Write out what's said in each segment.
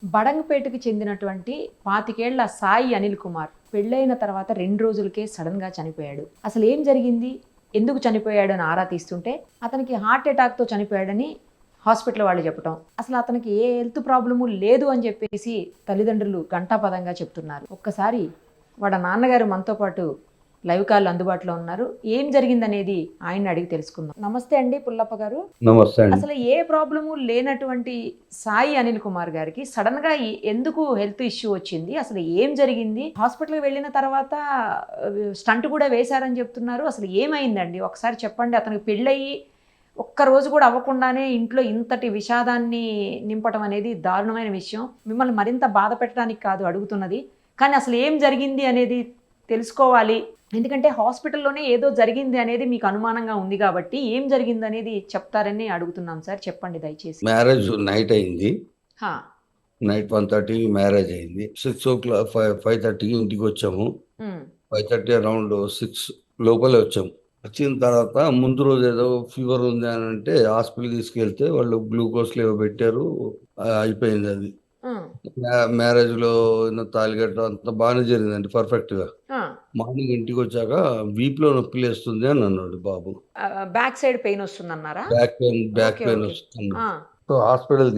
బడంగపేటకు చెందినటువంటి 25 ఏళ్ల సాయి అనిల్ కుమార్ పెళ్ళైన తర్వాత 2 రోజులకే సడన్గా చనిపోయాడు. అసలు ఏం జరిగింది, ఎందుకు చనిపోయాడు అని ఆరా తీస్తుంటే అతనికి హార్ట్ అటాక్తో చనిపోయాడని హాస్పిటల్ వాళ్ళు చెప్పటం, అసలు అతనికి ఏ హెల్త్ ప్రాబ్లము లేదు అని చెప్పేసి తల్లిదండ్రులు ఘంటాపదంగా చెప్తున్నారు. ఒక్కసారి వాళ్ళ నాన్నగారు మనతో పాటు లైవ్ కాల్ అందుబాటులో ఉన్నారు. ఏం జరిగిందనేది ఆయన అడిగి తెలుసుకుందాం. నమస్తే అండి పుల్లప్ప గారు. నమస్తే అండి. అసలు ఏ ప్రాబ్లము లేనటువంటి సాయి అనిల్ కుమార్ గారికి సడన్ గా ఎందుకు హెల్త్ ఇష్యూ వచ్చింది, అసలు ఏం జరిగింది, హాస్పిటల్కి వెళ్ళిన తర్వాత స్టంట్ కూడా వేశారని చెప్తున్నారు. అసలు ఏమైందండి ఒకసారి చెప్పండి. అతనికి పెళ్ళయి ఒక్క రోజు కూడా అవ్వకుండానే ఇంట్లో ఇంతటి విషాదాన్ని నింపటం అనేది దారుణమైన విషయం. మిమ్మల్ని మరింత బాధ పెట్టడానికి కాదు అడుగుతున్నది, కానీ అసలు ఏం జరిగింది అనేది తెలుసుకోవాలి. ఎందుకంటే హాస్పిటల్లోనే ఏదో జరిగింది అనేది మీకు అనుమానంగా ఉంది కాబట్టి ఏం జరిగింది అనేది చెప్తారని అడుగుతున్నాం సార్. చెప్పండి దయచేసి. మ్యారేజ్ నైట్ అయింది. హా. నైట్ 1:30 మ్యారేజ్ అయింది. 6 o'clock 5:30 ఇంటికి వచ్చాము. 5:30 అరౌండ్ 6 లోపలే వచ్చాము. వచ్చిన తర్వాత ముందు రోజు ఏదో ఫీవర్ ఉంది అని అంటే హాస్పిటల్ తీసుకెళ్తే వాళ్ళు గ్లూకోజ్ లేవో పెట్టారు. అయిపోయింది అది. మ్యారేజ్ లో తాలిగట్ట అంత బాగానే జరిగిందండి, పర్ఫెక్ట్ గా. మార్నింగ్ ఇంటికి వచ్చాక వీప్ లో నొప్పి లేస్తుంది అని అన్నాడు బాబు. బ్యాక్ సైడ్ పెయిన్ వస్తుంది అన్నారా? బ్యాక్ పెయిన్ వస్తుంది. సో హాస్పిటల్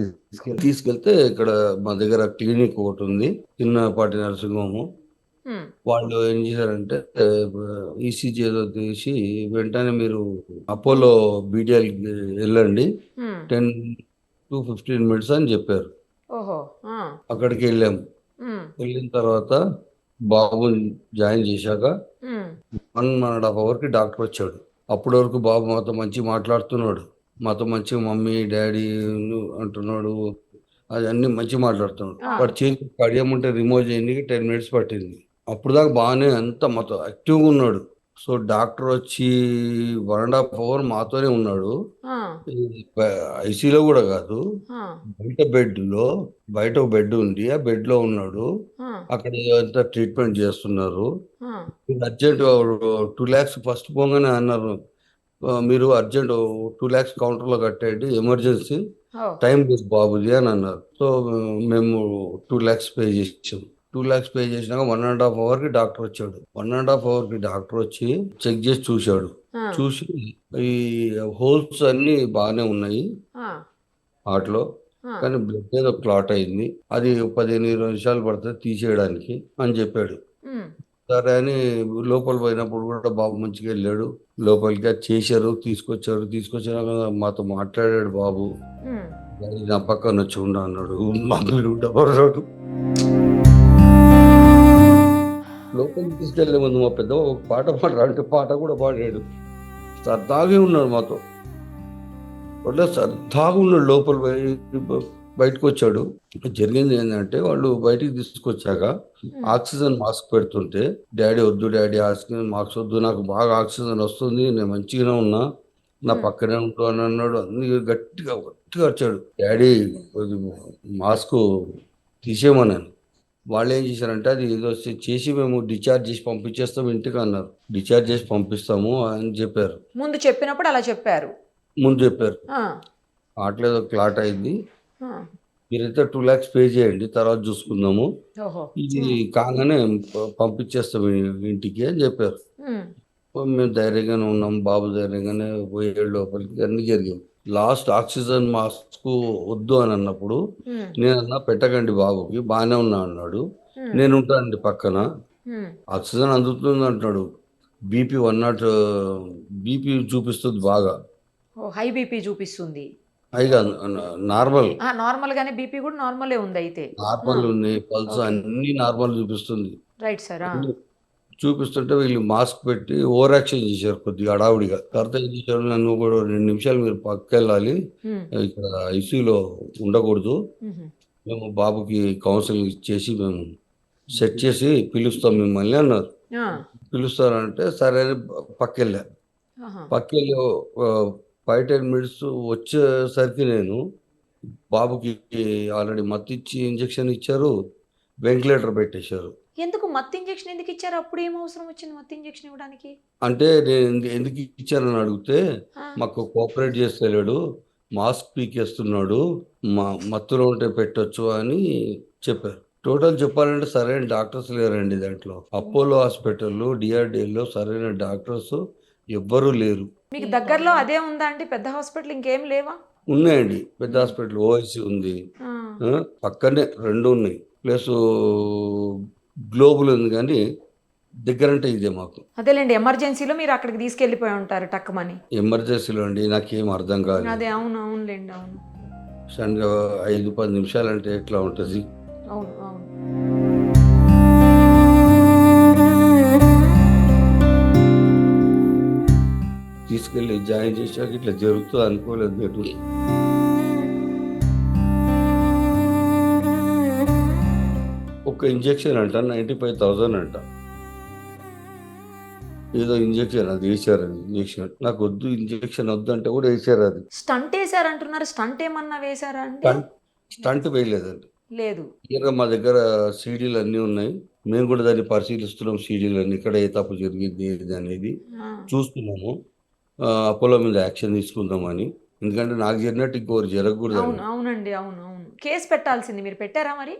తీసుకెళ్తే ఇక్కడ మా దగ్గర క్లినిక్ ఒకటి ఉంది, చిన్నపాటి నర్సింగ్ హోమ్. వాళ్ళు ఏం చేశారంటే ఈసీజీ ఏదో తీసి వెంటనే మీరు అపోలో బీటీఎల్ వెళ్ళండి, 10 to 15 minutes అని చెప్పారు. అక్కడికి వెళ్ళాము. వెళ్ళిన తర్వాత బాబు జాయిన్ చేశాక 1.5 hours కి డాక్టర్ వచ్చాడు. అప్పటి వరకు బాబు మాతో మంచి మాట్లాడుతున్నాడు, మాతో మంచి మమ్మీ డాడీ అంటున్నాడు, అది అన్ని మంచి మాట్లాడుతున్నాడు. వాడు చేతి కడియమంటే రిమూవ్ చేయడానికి 10 minutes పట్టింది. అప్పుడు దాకా బాగానే అంతా మాతో యాక్టివ్గా ఉన్నాడు. సో డాక్టర్ వచ్చి 1.5 hours మాతోనే ఉన్నాడు. ఐసీలో కూడా కాదు, బయట ఒక బెడ్ ఉంది, ఆ బెడ్ లో ఉన్నాడు. అక్కడ అంతా ట్రీట్మెంట్ చేస్తున్నారు. అర్జెంట్ 2 lakhs ఫస్ట్ పోగానే అన్నారు, మీరు అర్జెంట్ 2 lakhs కౌంటర్ లో కట్టేయండి, ఎమర్జెన్సీ టైం లేదు బాబుది అని అన్నారు. సో మేము 2 lakhs పే చేసాం. 2 lakhs పే చేసినాక 1.5 hours కి డాక్టర్ వచ్చాడు. 1.5 hours కి డాక్టర్ వచ్చి చెక్ చేసి చూశాడు. చూసి ఈ హోల్స్ అన్ని బాగానే ఉన్నాయి వాటిలో, కానీ బ్లడ్ ఏదో క్లాట్ అయింది, అది 15-20 నిమిషాలు పడుతుంది తీసేయడానికి అని చెప్పాడు. సరే అని లోపల పోయినప్పుడు కూడా బాబు మంచిగా వెళ్ళాడు లోపలికి. అది చేశారు, తీసుకొచ్చాక మాతో మాట్లాడాడు బాబు. నా పక్కన వచ్చి ఉండ అన్నాడు, ఉండబడ్డాడు. లోపలికి తీసుకెళ్లే ముందు మా పెద్ద ఒక పాట పాడాలంటే పాట కూడా పాడాడు. సరదాగే ఉన్నాడు మాతో, సరదాగా ఉన్నాడు. లోపల బయటకు వచ్చాడు. జరిగింది ఏంటంటే వాళ్ళు బయటికి తీసుకొచ్చాక ఆక్సిజన్ మాస్క్ పెడుతుంటే, డాడీ వద్దు డాడీ, ఆక్సిజన్ మాస్క్ వద్దు, నాకు బాగా ఆక్సిజన్ వస్తుంది, నేను మంచిగానే ఉన్నా, నా పక్కనే ఉంటా అని అన్నాడు. అన్ని గట్టిగా వచ్చాడు. డాడీ మాస్క్ తీసేయమన్నాను. వాళ్ళు ఏం చేశారంటే అది ఏదో చేసి మేము డిశ్చార్జ్ చేసి పంపించేస్తాం ఇంటికి అన్నారు. డిశ్చార్జ్ చేసి పంపిస్తాము అని చెప్పారు. ముందు చెప్పినప్పుడు అలా చెప్పారు. అట్లేదో క్లాట్ అయింది, మీరైతే 2 lakhs పే చేయండి, తర్వాత చూసుకుందాము, ఇది కాగానే పంపించేస్తాం ఇంటికి అని చెప్పారు. మేము ధైర్యంగానే ఉన్నాం, బాబు ధైర్యంగానే పోయేడు లోపలికి. అన్ని జరిగాయి. లాస్ట్ ఆక్సిజన్ మాస్క్ వద్దు అని అన్నప్పుడు నేనన్నా పెట్టకండి బాబుకి, బాగానే ఉన్నా అన్నాడు. నేను ఉంటానండి పక్కన, ఆక్సిజన్ అందుతుంది అంటున్నాడు. బీపీ 100 బీపీ చూపిస్తుంది బాగా, హై బీపీ చూపిస్తుంది. హైగా నార్మల్ గానే బీపీ కూడా నార్మలే ఉంది. అయితే నార్మల్ ఉంది, పల్స్ అన్ని నార్మల్ చూపిస్తుంది. Right sir. చూపిస్తుంటే వీళ్ళు మాస్క్ పెట్టి ఓవర్ యాక్షన్ చేశారు కొద్దిగా హడావుడిగా. తర్వాత ఏం చేశారు, నన్ను కూడా 2 నిమిషాలు మీరు పక్కకి వెళ్ళాలి, ఇక్కడ ఐసీయూలో ఉండకూడదు, మేము బాబుకి కౌన్సిలింగ్ ఇచ్చేసి మేము సెట్ చేసి పిలుస్తాం మిమ్మల్ని అన్నారు. పిలుస్తారంటే సరే అని పక్కెళ్ళి 5-10 minutes వచ్చేసరికి నేను బాబుకి ఆల్రెడీ మత్తిచ్చి ఇంజక్షన్ ఇచ్చారు, వెంటిలేటర్ పెట్టేశారు. ఎందుకు మత్తు ఇంజెక్షన్ ఎందుకు ఇచ్చారు? అప్పుడు ఏం అవసరం వచ్చింది మత్తు ఇంజెక్షన్ ఇవ్వడానికి? అంటే నేను ఎందుకు ఇచ్చానని అడిగితే, మాకు కోఆపరేట్ చేస్తలేడు, మాస్క్ పీకేస్తున్నాడు, మత్తులో ఉంటే పెట్టొచ్చు అని చెప్పారు. టోటల్ చెప్పాలంటే సరైన డాక్టర్స్ లేరండి దాంట్లో. అపోలో హాస్పిటల్లో, డిఆర్డిఎల్లో సరైన డాక్టర్స్ ఎవ్వరూ లేరు. మీకు దగ్గరలో అదే ఉందా అండి? పెద్ద హాస్పిటల్ ఇంకేం లేవా? ఉన్నాయండి, పెద్ద హాస్పిటల్ ఓఐసి ఉంది, ఆ, పక్కనే 2 ఉన్నాయి, ప్లస్ గ్లోబల్ ఉంది. కానీ దగ్గరంటే ఇదే మాకు. అదేలేండి, ఎమర్జెన్సీలో మీరు అక్కడికి తీసుకెళ్ళిపోయి ఉంటారు టక్కుమని. ఎమర్జెన్సీలో అండి నాకేం అర్థం కాలేదు. అదే, అవును, అవునులేండి, అవును, సడన్గా 5-10 నిమిషాలంటే ఎట్లా ఉంటుంది? అవును, అవును. తీసుకెళ్ళి జాయిన్ చేశాక ఇట్లా జరుగుతుంది అనుకోలేదు నేను. ఒక ఇంజెక్షన్ అంట 95,000 అంట. ఏదో ఇంజెక్షన్ అది వేసారు. అది ఇంజెక్షన్ నాకు వద్దు, ఇంజెక్షన్ వద్దు అంటే కూడా వేసారు. అది స్టంట్ వేసారంటున్నారు. స్టంట్ ఏమన్నా వేసారా అండి? స్టంట్ వేయలేదండి. లేదు. క్లియర్గా మా దగ్గర సీడీలు అన్నీ ఉన్నాయి. మేము కూడా దాన్ని పరిశీలిస్తున్నాం. సీడీలు అన్ని ఇక్కడ ఏ తప్పు జరిగింది ఏది అనేది ఆ, చూస్తున్నాము. అపోలో మీద యాక్షన్ తీసుకుందామని. ఎందుకంటే నాకు జరిగినట్టు ఇంకోరు అవును, జరగకూడదండి. అవునండి, అవును, అవును. కేసు పెట్టాల్సింది. మీరు పెట్టారా మరి?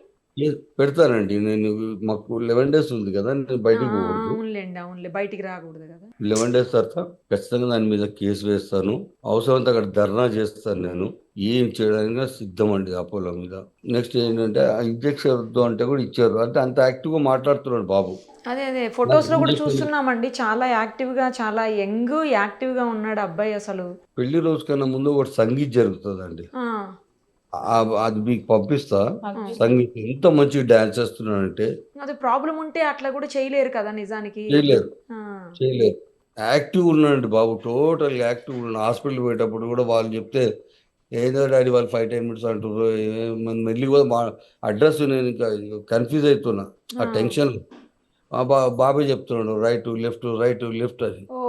పెడతానండి నేను. మాకు 11 days ఉంది కదా, నేను ఆ, బయటికి ఆ, పోకూడదు. అవునులేండి, అవునులే, బయటికి రాకూడదు కదా. 11 days తర్వాత ఖచ్చితంగా దాని మీద కేసు వేస్తాను. అవసరమైతే అక్కడ ధర్నా చేస్తాను. నేను ఏం చేయడానికి సిద్ధం అండి అపోలో మీద. నెక్స్ట్ ఏంటంటే ఆ ఇంజెక్షన్ వద్దు అంటే కూడా ఇచ్చారు. అంటే అంత యాక్టివ్గా మాట్లాడుతున్నాడు బాబు. అదే, అదే, నాకు ఫొటోస్లో కూడా ఇంజెక్షన్ చూస్తున్నామండి. చాలా యాక్టివ్గా, చాలా యంగ్ యాక్టివ్గా ఉన్నాడు అబ్బాయి అసలు. పెళ్లి రోజు కన్నా ముందు ఒకటి సంగీత్ జరుగుతుందండి. ఆ, అది మీకు పంపిస్తా. సంగీత్ ఎంత మంచి డాన్స్ చేస్తున్నాడంటే అది ప్రాబ్లం ఉంటే అట్లా కూడా చేయలేరు కదా నిజానికి. చేయలేరు, ఆ, చేయలేరు. యాక్టివ్ ఉన్నాడండి బాబు, టోటల్ యాక్టివ్ ఉన్నాడు. హాస్పిటల్ పోయేటప్పుడు కూడా వాళ్ళు చెప్తే ఏదో డాడీ వాళ్ళు 5-10 minutes అంటారు. మెల్లి కూడా మా అడ్రస్ నేను ఇంకా కన్ఫ్యూజ్ అవుతున్నా ఆ ఆ. టెన్షన్. బాబాయ్ చెప్తున్నాడు రైట్ లెఫ్ట్ అని. ఓ,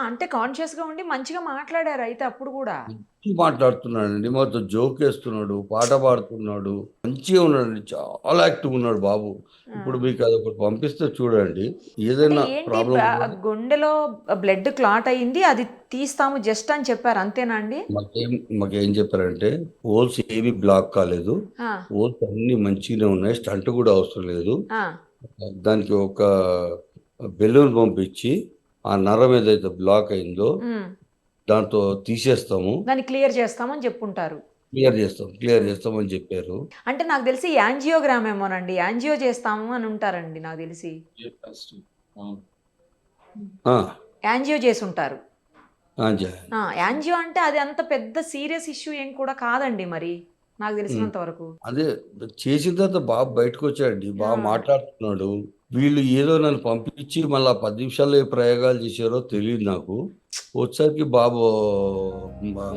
అంటే కాన్షియస్గా ఉండి మంచిగా మాట్లాడారు అయితే అప్పుడు కూడా. మంచి మాట్లాడుతున్నాడండి, మాతో జోక్ వేస్తున్నాడు, పాట పాడుతున్నాడు, మంచిగా ఉన్నాడండి, చాలా యాక్టివ్ ఉన్నాడు బాబు. ఇప్పుడు మీకు అది ఒకటి పంపిస్తే చూడండి. అంటే ఏదైనా ఏంటి, ప్రాబ్లం గుండెలో బ్లడ్ క్లాట్ అయ్యింది, అది తీస్తాము జస్ట్ అని చెప్పారు, అంతేనా అండి? మాకేం చెప్పారంటే హోల్స్ ఏవి బ్లాక్ కాలేదు, ఆ, హోల్స్ అన్ని మంచిగానే ఉన్నాయి, స్టంట్ కూడా అవసరం లేదు. ఆ, దానికి ఒక బెలూన్ పంపించి ఆ నరం ఏదైతే బ్లాక్ అయిందో ఉమ్, దాంతో తీసేస్తాము, దాన్ని క్లియర్ చేస్తామని చెప్పుంటారు. క్లియర్ చేస్తామని చెప్పారు. అంటే నాకు తెలిసి యాంజియోగ్రామ్ ఏమోనండి, యాంజియో చేస్తాము అని ఉంటారండి నాకు తెలిసి. ఆ, యాంజియో చేసి ఉంటారు. జ- యాంజియో అంటే అది అంత పెద్ద సీరియస్ ఇష్యూ ఏం కూడా కాదండి మరి, నాకు తెలిసినంత వరకు. అదే చేసిన తర్వాత బాబు బయటకు వచ్చాడండి, బాగా మాట్లాడుతున్నాడు. వీళ్ళు ఏదో నన్ను పంపించి మళ్ళీ 10 నిమిషాల్లో ఏ ప్రయోగాలు చేశారో తెలియదు నాకు. వచ్చేసరికి బాబు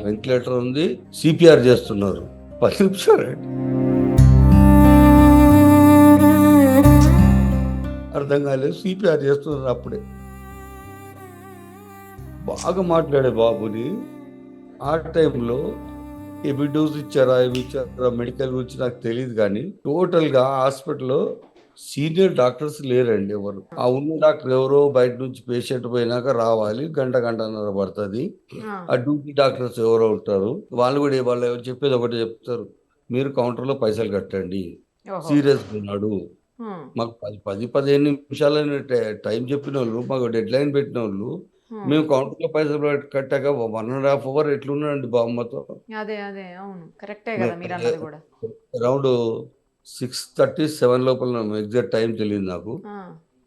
వెంటిలేటర్ ఉంది, సిపిఆర్ చేస్తున్నారు. 10 నిమిషాలు అర్థం కాలేదు, సిపిఆర్ చేస్తున్నారు. అప్పుడే బాగా మాట్లాడే బాబుని. ఆ టైంలో ఏమి డోస్ ఇచ్చారా మెడికల్ గురించి నాకు తెలియదు. కానీ టోటల్గా హాస్పిటల్లో సీనియర్ డాక్టర్స్ లేరండి ఎవరు. ఆ ఉన్న డాక్టర్ ఎవరో బయట నుంచి పేషెంట్ పోయినాక రావాలి, గంటన్నర పడుతుంది. ఆ డ్యూటీ డాక్టర్స్ ఎవరో ఉంటారు, వాళ్ళు కూడా వాళ్ళు చెప్పేది ఒకటి చెప్తారు, మీరు కౌంటర్లో పైసలు కట్టండి, సీరియస్గా ఉన్నాడు. మాకు 10-15 నిమిషాలని టైం చెప్పిన వాళ్ళు, మాకు డెడ్ లైన్ పెట్టిన వాళ్ళు, మేము కౌంటర్లో పైసలు కట్టాక 1.5 hour ఎట్లున్నాడండి బామ్మతో. అదే, అదే, అవును, కరెక్టే కదా మీరు అన్నది కూడా. అరౌండ్ 6:30-7 లోపల ఎగ్జాక్ట్ టైం తెలియదు నాకు.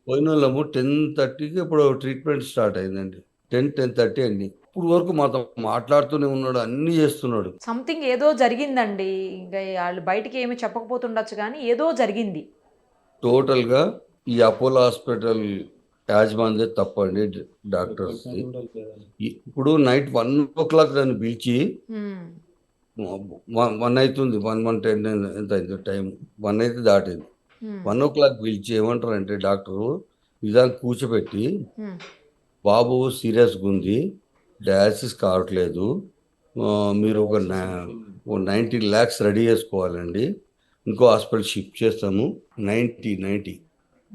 పోయిన వాళ్ళము 10:30కి ఇప్పుడు ట్రీట్మెంట్ స్టార్ట్ అయిందండి. 10-10:30 అండి. ఇప్పుడు వరకు మాతో మాట్లాడుతూనే ఉన్నాడు, అన్ని చేస్తున్నాడు. సంథింగ్ ఏదో జరిగిందండి, ఇంకా వాళ్ళు బయటికి ఏమి చెప్పకపోతుండొచ్చు కానీ ఏదో జరిగింది. టోటల్గా ఈ అపోలో హాస్పిటల్ యాజమాన్యే తప్పండి, డాక్టర్స్. ఇప్పుడు నైట్ 1 o'clock నన్ను పిలిచి, 1 అవుతుంది, 1:10 ఎంత అయింది టైం, 1 అయితే దాటింది. 1 o'clock పిలిచి ఏమంటారంటే డాక్టరు నిజానికి కూర్చోబెట్టి, బాబు సీరియస్గా ఉంది, డయాలసిస్ కావట్లేదు, మీరు ఒక 90 lakhs రెడీ చేసుకోవాలండి, ఇంకో హాస్పిటల్ షిఫ్ట్ చేస్తాము, 90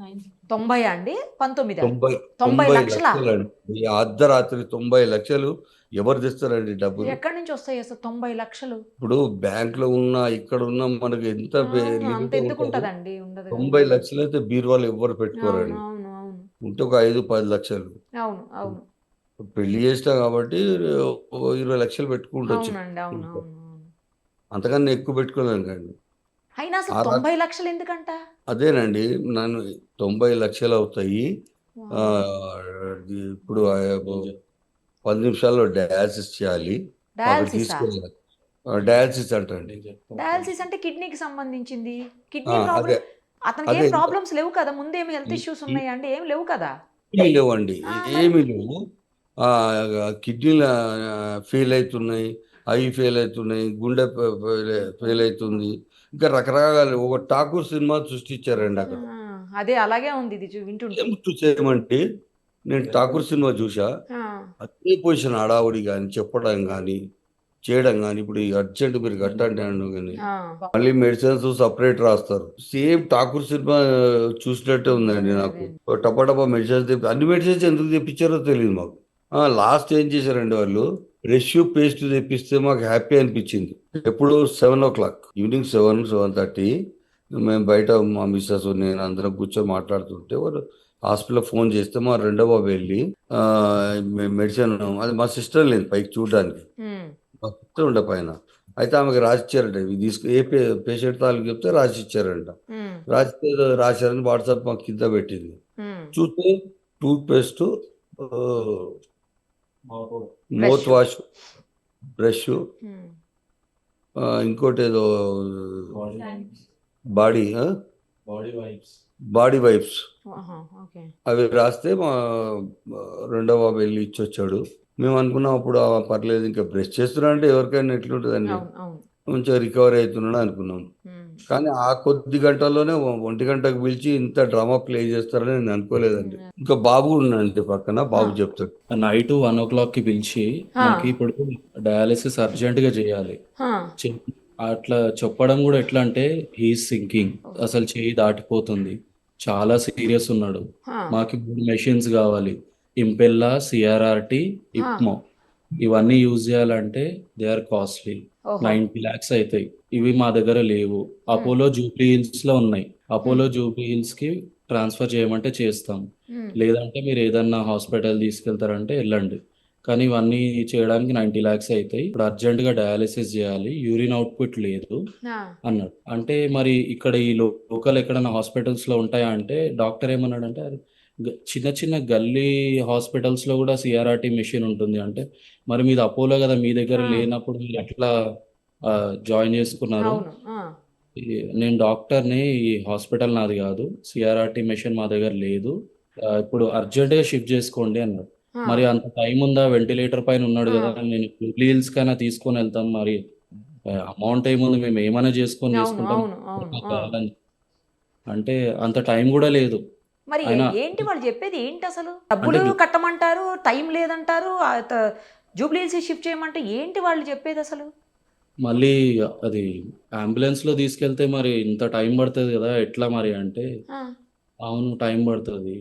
90 అండి 19 90 90 90 లక్షల లక్షలండి. ఈ అర్ధరాత్రి 90 లక్షలు ఎవరు తెస్తారండి డబ్బులు? ఎక్కడి నుంచి వస్తాయి అసలు 90 లక్షలు? ఇప్పుడు బ్యాంక్‌లో ఉన్నా, ఇక్కడ ఉన్నా మనకు ఎంత అవును, అంత లిమిటే ఎందుకు ఉంటది. ఉంటదండి, ఉండదు కదా. 90 లక్షలైతే బీరువాలో ఎవ్వరు అవును, పెట్టుకోరండి. అవును, అవును, ఉంటే ఒక 5, 10 లక్షలు. అవును, అవును, పెళ్లి చేసినా కాబట్టి ఓ 20 లక్షలు పెట్టుకుంటొచ్చు. అవునండి, అవును, ఇంట్లో. అవును, అవును. అంతకన్నా ఎక్కువ పెట్టుకోలేం కండి. అయినా అసలు ఆ ర 90 లక్షలు ఎందుకంట? అదేనండి. నన్ను 90 లక్షలు అవుతాయి. వామ్మో. ఇప్పుడు 10 నిమిషాల్లో డయాలిసిస్ చేయాలి. అక్కడికి డయాలసిసా? తీసుకెళ్ళాలి. డయాలిసిస్ అంటండి. డయాలసిస్ అంటే కిడ్నీకి సంబంధించింది. ఆ! కిడ్నీ ప్రాబ్లమ్ అదే. అతనికి అదే ఏం ఇంకా ప్రాబ్లమ్స్ లేవు కదా? ముందేమి హెల్త్ ఈ ఇష్యూస్ ఈ ఉన్నాయా అండి? ఏం లేవు కదా? ఏమి లేవండి. మరి? ఏమి లేవు. కిడ్నీల ఫెయిల్ అయితున్నాయి. అయి ఫెయిల్ అయితున్నాయి. గుండె ఫెయిల్ అయితుంది. ఇంకా రకరకాల ఒక 'ఠాకూర్' సినిమా సృష్టించారండి ఆ! అక్కడ. అదే అలాగే ఉంది ఇది వింటుంటే. చేయమంటే నేను 'ఠాకూర్' సినిమా చూసా. ఆ! అదే పొజిషన్ హడావుడి గాని, చెప్పడం గాని, చేయడం గాని, ఇప్పుడు ఈ అర్జెంట్ మీరు కట్టండి అనడం గాని, ఆ! మళ్ళీ మెడిసిన్స్ సెపరేట్ రాస్తారు. సేమ్ 'ఠాకూర్' సినిమా చూసినట్టే ఉందండి అదే, నాకు. అదే. టపా టపా మెడిసిన్స్ అన్ని మెడిసిన్స్ ఎందుకు తెప్పించారో తెలీదు మాకు. లాస్ట్ ఏం చేశారండి వాళ్ళు, బ్రష్, పేస్ట్ తెప్పిస్తే మాకు హ్యాపీ అనిపించింది. ఎప్పుడు 7:00 ఈవినింగ్ 7, 7:30 మేము బయట మా మిసెస్ నేను అందరం కూర్చొని మాట్లాడుతుంటే వాళ్ళు హాస్పిటల్‌లో ఫోన్ చేస్తే మా రెండో బాబు వెళ్ళి మెడిసిన్, అది మా సిస్టర్ లేదు పైకి చూడడానికి. హ్మ్. మా సిస్టర్ ఉండే పైన. అయితే ఆమెకి రాసిచ్చారంట. ఇవి తీసుకు ఏ పేషెంట్ తాలూకు చెప్తే రాసిచ్చారంట. హ్మ్. రాసిస్తే రాశారని వాట్సాప్ మాకు కింద పెట్టింది. హ్మ్. చూస్తే టూత్ పేస్టు, ఆహ్, బ్రష్. మౌత్ వాష్, బ్రషు, హ్మ్. ఇంకోటేదో బాడీ బాడీ వైప్స్ ఆహా! ఓకే. అవి రాస్తే మా రెండో బాబు వెళ్ళి ఇచ్చొచ్చాడు. మేము అనుకున్నాం అప్పుడు పర్లేదు ఇంకా బ్రష్ చేస్తున్నాడు అంటే ఎవరికైనా ఎట్లుంటదండి. అవును, అవును. కొంచెం రికవర్ అయితున్నాడు అనుకున్నాం. హ్మ్. కానీ ఆ కొద్ది గంటల్లోనే 1 గంటకు పిలిచి ఇంత డ్రామా ప్లే చేస్తారని నేను అనుకోలేదండి. హ్మ్. ఇంకా బాబు ఉన్నాడండి పక్కన. ఆ! బాబు చెప్తాడు. నైట్ 1:00కి పిలిచి, ఆ! మాకు ఇప్పుడు డయాలిసిస్ అర్జెంట్‌గా చేయాలి. ఆ! చె అట్లా చెప్పడం కూడా ఎట్లా అంటే హి ఈజ్ సింకింగ్. ఓహ్! అసలు చెయ్యి దాటిపోతుంది. చాలా సీరియస్ ఉన్నాడు. ఆ! మాకు 3 మెషిన్స్ కావాలి. ఇంపెల్లా, సిఆర్ఆర్‌టి, ఆ! ఇప్మో. ఇవన్నీ యూజ్ చేయాలంటే దే ఆర్ కాస్ట్లీ. ఓహో! 90 లాక్స్ అయితాయి. ఇవి మా దగ్గర లేవు. హ్మ్. అపోలో జూబ్లీ హిల్స్‌లో ఉన్నాయి. హ్మ్. అపోలో జూబ్లీ హిల్స్‌కి ట్రాన్స్‌ఫర్ చేయమంటే చేస్తాం. హ్మ్. లేదంటే మీరు ఏదన్నా హాస్పిటల్ తీసుకెళ్తారంటే ఎళ్ళండి. కానీ ఇవన్నీ చేయడానికి 90 లాక్స్ అయితాయి. ఇప్పుడు అర్జెంట్‌గా డయాలిసిస్ చేయాలి. యూరిన్ అవుట్‌పుట్ లేదు ఆ! అన్నాడు. అంటే మరి ఇక్కడ ఈ లోకల్ ఎక్కడన్నా హాస్పిటల్స్‌లో ఉంటాయా అంటే డాక్టర్ ఏమన్నాడంటే చిన్న చిన్న గల్లీ హాస్పిటల్స్‌లో కూడా సిఆర్ఆర్‌టి మెషిన్ ఉంటుంది అంటే, మరి మీది అపోలో కదా! మీ దగ్గర ఆ! లేనప్పుడు మీరు ఎట్లా జాయిన్ చేసుకున్నారు? అవును. ఆ! నేను డాక్టర్‌ని. ఈ హాస్పిటల్ నాది కాదు. సిఆర్ఆర్‌టి మెషిన్ మా దగ్గర లేదు. ఇప్పుడు అర్జెంట్‌గా షిఫ్ట్ చేసుకోండి అన్నాడు. ఆ! మరి అంత టైం ఉందా? వెంటిలేటర్ పైన ఉన్నాడు ఆ! కదా! నేను జూబ్లీ హిల్స్‌కైనా తీసుకొనెళ్తాం మరి. అమౌంట్ ఏముంది మేము ఏమైనా చేసుకొని అవును, చేసుకుంటాం. అవును, అవును. మాకు ఆ! కావాలని అంటే అంత టైం కూడా లేదు. మరి అయినా ఏంటి వాళ్ళు చెప్పేది ఏంటసలు? డబ్బులు అంటే కట్టమంటారు, టైం లేదంటారు, జూబ్లీ హిల్స్‌కి షిఫ్ట్ చేయమంటే ఏంటి వాళ్ళు చెప్పేదసలు? మళ్ళీ అది అంబులెన్స్‌లో తీసుకెళ్తే మరి ఇంత టైం పడతది కదా! ఎట్లా మరి అంటే, ఆ! అవును. టైం పడతది.